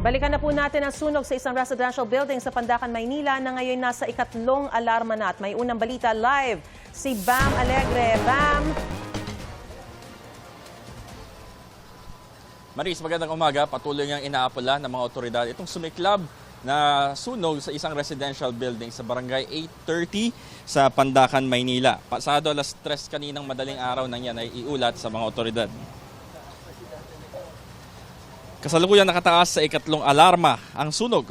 Balikan na po natin ang sunog sa isang residential building sa Pandacan, Maynila na ngayon nasa ikatlong alarma na at may unang balita live si Bam Alegre. Bam! Maris, magandang umaga. Patuloy ngang inaapula ng mga otoridad itong sumiklab na sunog sa isang residential building sa barangay 830 sa Pandacan, Maynila. Pasado alas 3 kaninang madaling araw nang yan ay iulat sa mga otoridad. Kasalukuyan nakataas sa ikatlong alarma ang sunog.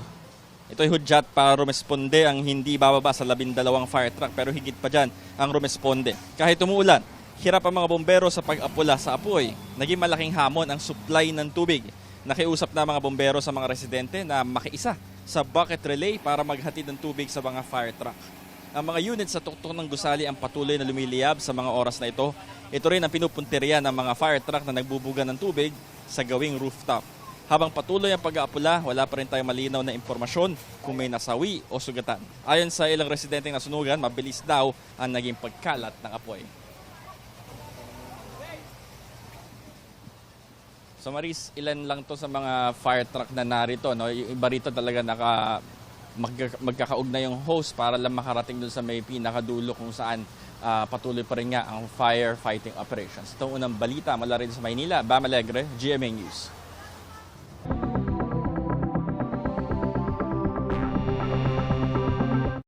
Ito'y hudyat para rumesponde ang hindi bababa sa 12 fire truck pero higit pa dyan ang rumesponde. Kahit umuulan, hirap ang mga bombero sa pag-apula sa apoy. Naging malaking hamon ang supply ng tubig. Nakiusap na mga bombero sa mga residente na makiisa sa bucket relay para maghatid ng tubig sa mga fire truck. Ang mga unit sa tuktok ng gusali ang patuloy na lumiliyab sa mga oras na ito. Ito rin ang pinupunteriya ng mga fire truck na nagbubuga ng tubig sa gawing rooftop. Habang patuloy ang pag-aapula, wala pa rin tayong malinaw na impormasyon kung may nasawi o sugatan. Ayon sa ilang residenteng nasunugan, mabilis daw ang naging pagkalat ng apoy. So Maris, ilan lang to sa mga fire truck na narito, no? Yung iba rito talaga magkakaugnay yung hose para lang makarating dun sa may pinakadulo kung saan patuloy pa rin nga ang firefighting operations. Itong unang balita mula rin sa Maynila, Bam Alegre, GMA News.